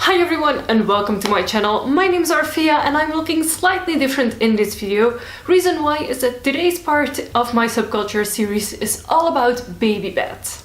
Hi everyone and welcome to my channel. My name is Orphea and I'm looking slightly different in this video. Reason why is that today's part of my subculture series is all about baby beds.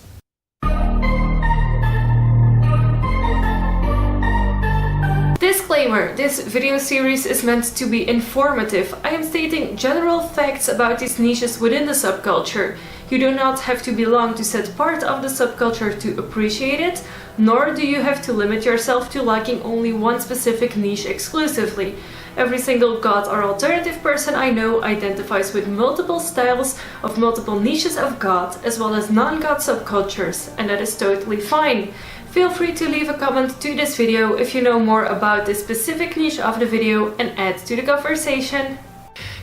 Disclaimer, this video series is meant to be informative. I am stating general facts about these niches within the subculture. You do not have to belong to said part of the subculture to appreciate it, nor do you have to limit yourself to liking only one specific niche exclusively. Every single goth or alternative person I know identifies with multiple styles of multiple niches of goth, as well as non-goth subcultures, and that is totally fine. Feel free to leave a comment to this video if you know more about this specific niche of the video and add to the conversation.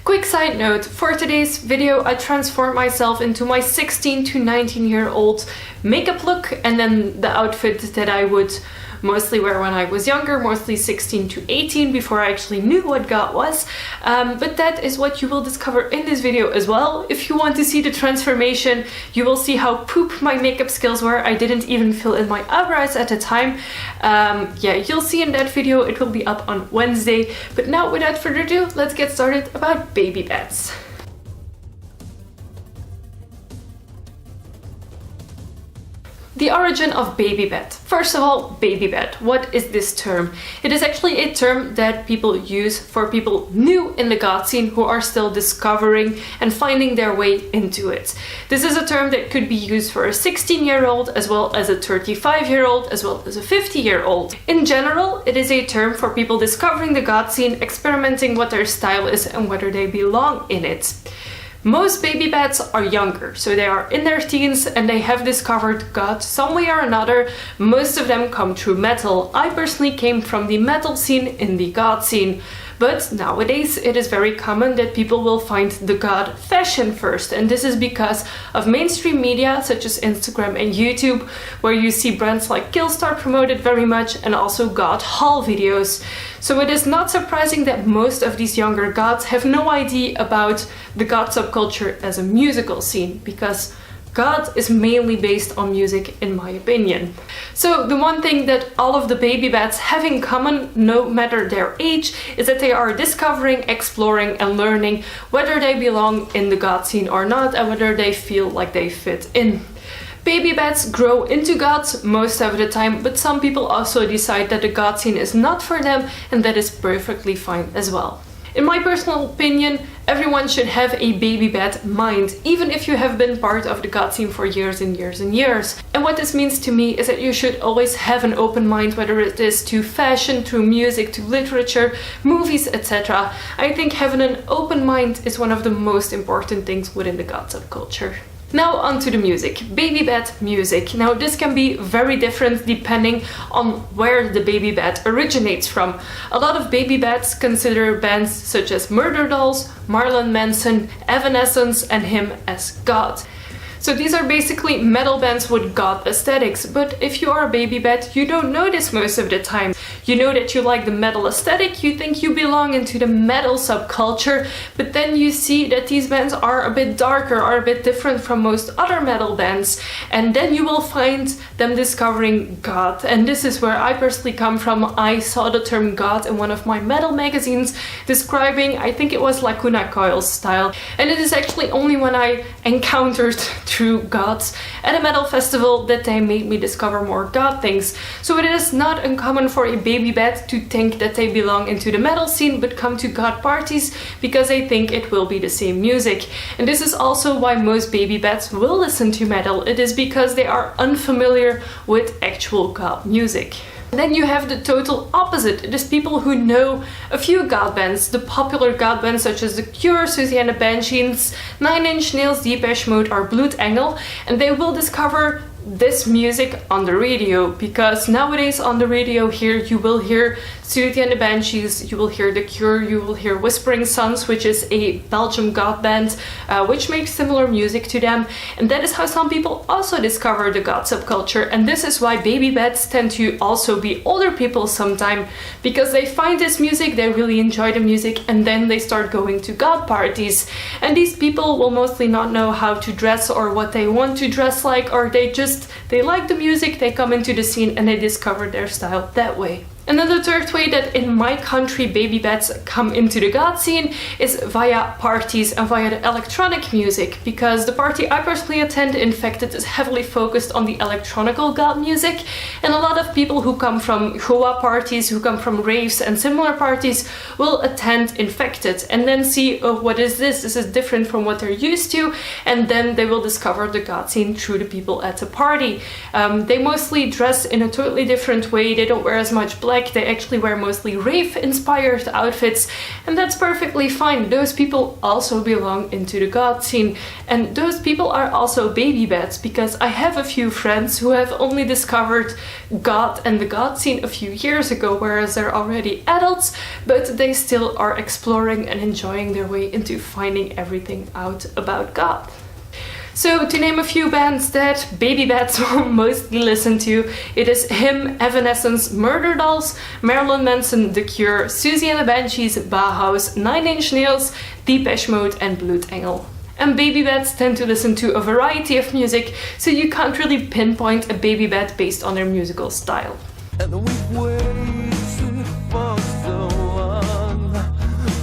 Quick side note, for today's video I transformed myself into my 16 to 19-year-old makeup look and then the outfit that I would mostly wear when I was younger, mostly 16 to 18 before I actually knew what goth was. But that is what you will discover in this video as well. If you want to see the transformation, you will see how poop my makeup skills were. I didn't even fill in my eyebrows at the time. Yeah, you'll see in that video. It will be up on Wednesday. But now without further ado, let's get started about baby beds. The origin of baby bed. First of all, baby bed. What is this term? It is actually a term that people use for people new in the goth scene who are still discovering and finding their way into it. This is a term that could be used for a 16-year-old as well as a 35-year-old as well as a 50-year-old. In general, it is a term for people discovering the goth scene, experimenting what their style is and whether they belong in it. Most baby beds are younger, so they are in their teens and they have discovered goth some way or another. Most of them come through metal. I personally came from the metal scene in the goth scene. But nowadays it is very common that people will find the goth fashion first, and this is because of mainstream media such as Instagram and YouTube, where you see brands like Killstar promoted very much and also goth haul videos. So it is not surprising that most of these younger goths have no idea about the goth subculture as a musical scene, because goth is mainly based on music, in my opinion. So the one thing that all of the baby beds have in common, no matter their age, is that they are discovering, exploring and learning whether they belong in the goth scene or not and whether they feel like they fit in. Baby beds grow into goths most of the time, but some people also decide that the goth scene is not for them, and that is perfectly fine as well. In my personal opinion, everyone should have a baby bed mind, even if you have been part of the goth scene for years and years and years. And what this means to me is that you should always have an open mind, whether it is to fashion, to music, to literature, movies, etc. I think having an open mind is one of the most important things within the goth subculture. Now on to the music. Baby bed music. Now this can be very different depending on where the baby bed originates from. A lot of baby beds consider bands such as Murderdolls, Marilyn Manson, Evanescence and him as goth. So these are basically metal bands with goth aesthetics, but if you are a baby bed, you don't know this most of the time. You know that you like the metal aesthetic, you think you belong into the metal subculture, but then you see that these bands are a bit darker, are a bit different from most other metal bands, and then you will find them discovering goth. And this is where I personally come from. I saw the term goth in one of my metal magazines describing, I think it was Lacuna Coil's style, and it is actually only when I encountered true goths at a metal festival that they made me discover more goth things. So it is not uncommon for a baby bed to think that they belong into the metal scene but come to goth parties because they think it will be the same music. And this is also why most baby beds will listen to metal. It is because they are unfamiliar with actual goth music. Then you have the total opposite. It is people who know a few goth bands, the popular goth bands such as The Cure, Susie and the Banshees, Nine Inch Nails, Depeche Mode or Blood Angel, and they will discover this music on the radio, because nowadays on the radio here you will hear Susie and the Banshees, you will hear The Cure, you will hear Whispering Suns, which is a Belgian goth band which makes similar music to them, and that is how some people also discover the goth subculture. And this is why baby beds tend to also be older people sometime, because they find this music, they really enjoy the music, and then they start going to goth parties. And these people will mostly not know how to dress or what they want to dress like, or they like the music, they come into the scene and they discover their style that way. And then the third way that in my country baby bats come into the goth scene is via parties and via the electronic music, because the party I personally attend, in fact, it is heavily focused on the electronical goth music, and a lot of people who come from Goa parties, who come from raves and similar parties will attend Infected and then see, oh, what is this? This is different from what they're used to, and then they will discover the goth scene through the people at the party. They mostly dress in a totally different way, they don't wear as much black, they actually wear mostly rave-inspired outfits, and that's perfectly fine. Those people also belong into the goth scene, and those people are also baby bats, because I have a few friends who have only discovered goth and the goth scene a few years ago, whereas they're already adults, but they still are exploring and enjoying their way into finding everything out about goth. So to name a few bands that baby bats will mostly listen to, it is Him, Evanescence, Murderdolls, Marilyn Manson, The Cure, Susie and the Banshees, Bauhaus, Nine Inch Nails, Depeche Mode and Bloedengel. And baby bats tend to listen to a variety of music, so you can't really pinpoint a baby bat based on their musical style. And we've waited for so long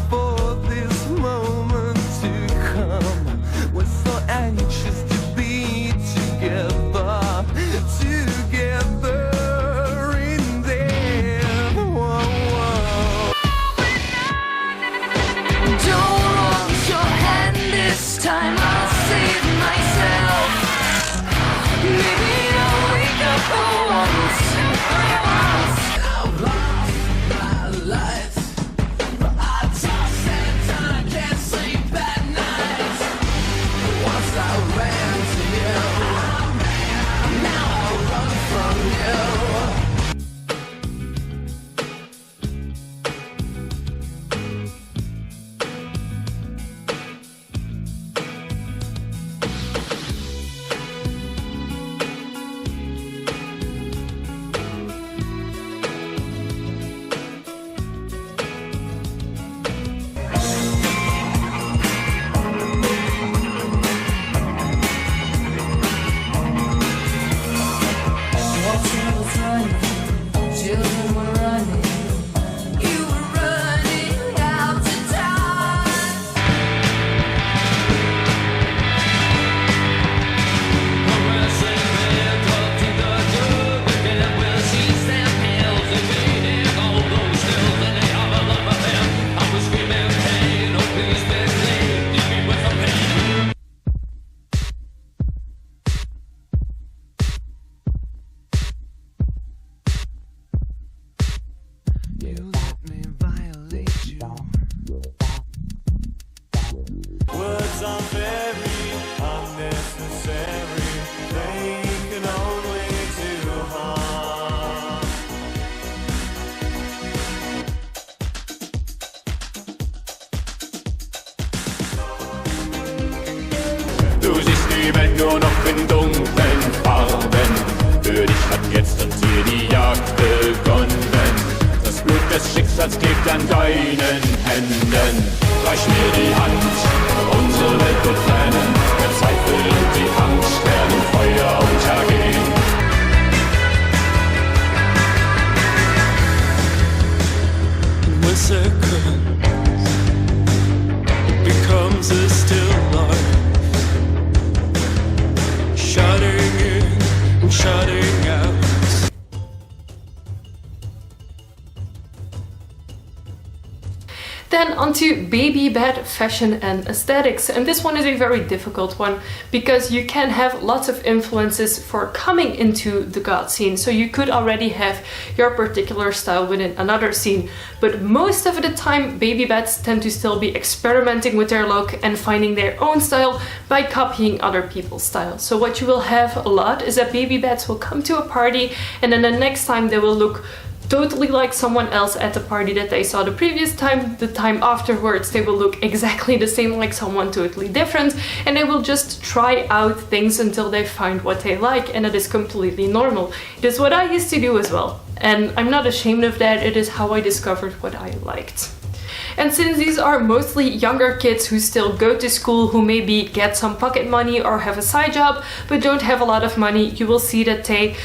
for this moment to come. We're so anxious to be together, together in there. Whoa, whoa. Don't want your hand this time, I'll save myself. Maybe I'll wake up for once. I've lost my life, but I toss and I can't sleep at night. Once I ran to you, now I run from you. Words are very unnecessary, they can only do harm. Du siehst die Welt nur noch in dunklen Farben, für dich hat jetzt und hier die Jagd begonnen. Das Blut des Schicksals klebt an deinen Händen. Reich mir die Hand, unsere Welt wird brennen, der Zweifel und die Angst werden Feuer untergehen. When second becomes a still life, shutting in and shutting out. Then onto baby bat fashion and aesthetics, and this one is a very difficult one because you can have lots of influences for coming into the goth scene, so you could already have your particular style within another scene, but most of the time baby bats tend to still be experimenting with their look and finding their own style by copying other people's style. So what you will have a lot is that baby bats will come to a party and then the next time they will look totally like someone else at the party that they saw the previous time. The time afterwards they will look exactly the same like someone totally different, and they will just try out things until they find what they like, and it is completely normal. It is what I used to do as well, and I'm not ashamed of that. It is how I discovered what I liked. And since these are mostly younger kids who still go to school, who maybe get some pocket money or have a side job but don't have a lot of money, you will see that they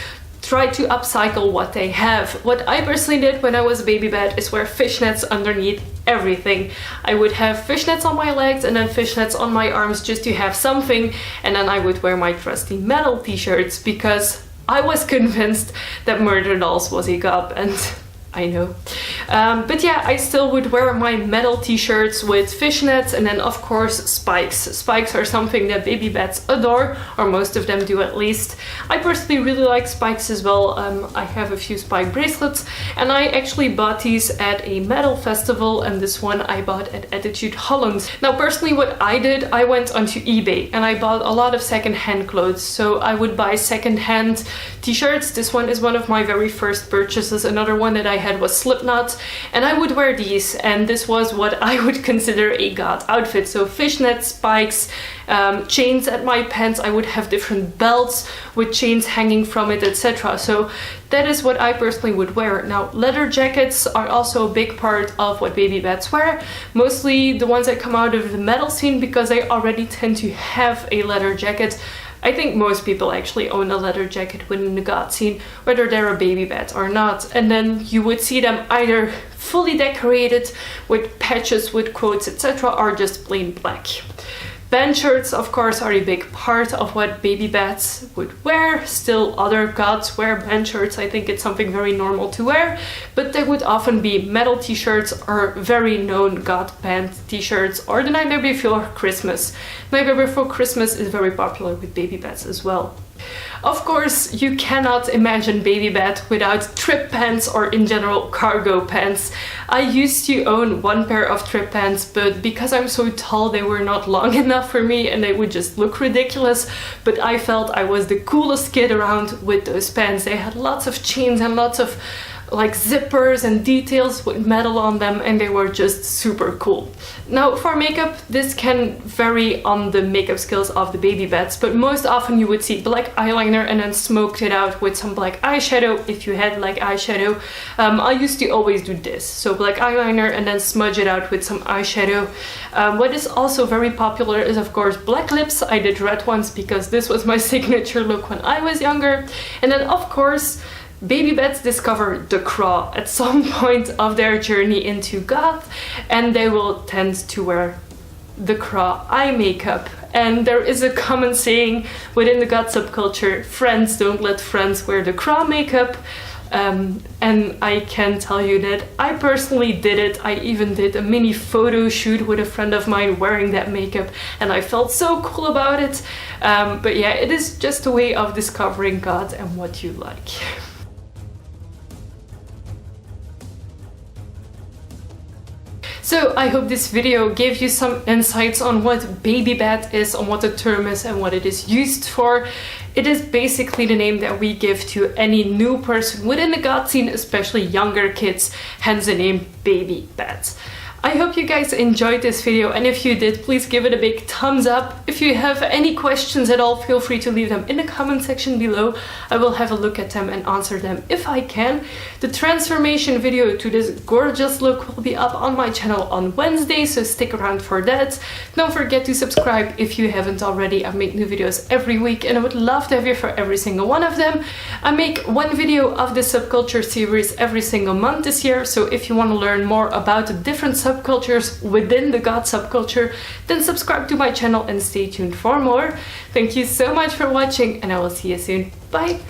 try to upcycle what they have. What I personally did when I was a baby bat is wear fishnets underneath everything. I would have fishnets on my legs and then fishnets on my arms just to have something, and then I would wear my trusty metal t-shirts because I was convinced that Murderdolls was a goth, and I know. But yeah, I still would wear my metal t-shirts with fishnets, and then of course spikes. Spikes are something that baby bats adore, or most of them do at least. I personally really like spikes as well. I have a few spike bracelets, and I actually bought these at a metal festival, and this one I bought at Attitude Holland. Now personally what I did, I went onto eBay and I bought a lot of second-hand clothes. So I would buy second-hand t-shirts. This one is one of my very first purchases. Another one that I had was Slipknot, and I would wear these, and this was what I would consider a goth outfit. So fishnets, spikes, chains at my pants. I would have different belts with chains hanging from it, etc. So that is what I personally would wear. Now leather jackets are also a big part of what baby bats wear, mostly the ones that come out of the metal scene because they already tend to have a leather jacket. I think most people actually own a leather jacket within the goth scene, whether they're a baby bat or not. And then you would see them either fully decorated with patches, with quotes, etc., or just plain black. Band shirts, of course, are a big part of what baby bats would wear. Still, other goths wear band shirts. I think it's something very normal to wear, but there would often be metal t-shirts or very known goth band t-shirts, or the Nightmare Before Christmas. Nightmare Before Christmas is very popular with baby bats as well. Of course, you cannot imagine baby bat without trip pants, or in general cargo pants. I used to own one pair of trip pants, but because I'm so tall they were not long enough for me and they would just look ridiculous, but I felt I was the coolest kid around with those pants. They had lots of chains and lots of like zippers and details with metal on them, and they were just super cool. Now for makeup, this can vary on the makeup skills of the baby bats, but most often you would see black eyeliner and then smoked it out with some black eyeshadow if you had like eyeshadow. I used to always do this, so black eyeliner and then smudge it out with some eyeshadow. What is also very popular is of course black lips. I did red ones because this was my signature look when I was younger. And then of course baby bats discover the craw at some point of their journey into goth, and they will tend to wear the craw eye makeup. And there is a common saying within the goth subculture: friends don't let friends wear the craw makeup. And I can tell you that I personally did it. I even did a mini photo shoot with a friend of mine wearing that makeup, and I felt so cool about it. But yeah, it is just a way of discovering goth and what you like. So I hope this video gave you some insights on what baby bat is, on what the term is and what it is used for. It is basically the name that we give to any new person within the goth scene, especially younger kids, hence the name baby bat. I hope you guys enjoyed this video, and if you did, please give it a big thumbs up. If you have any questions at all, feel free to leave them in the comment section below. I will have a look at them and answer them if I can. The transformation video to this gorgeous look will be up on my channel on Wednesday, so stick around for that. Don't forget to subscribe if you haven't already. I make new videos every week and I would love to have you for every single one of them. I make one video of the subculture series every single month this year, so if you want to learn more about the different subcultures within the goth subculture, then subscribe to my channel and stay tuned for more. Thank you so much for watching, and I will see you soon. Bye!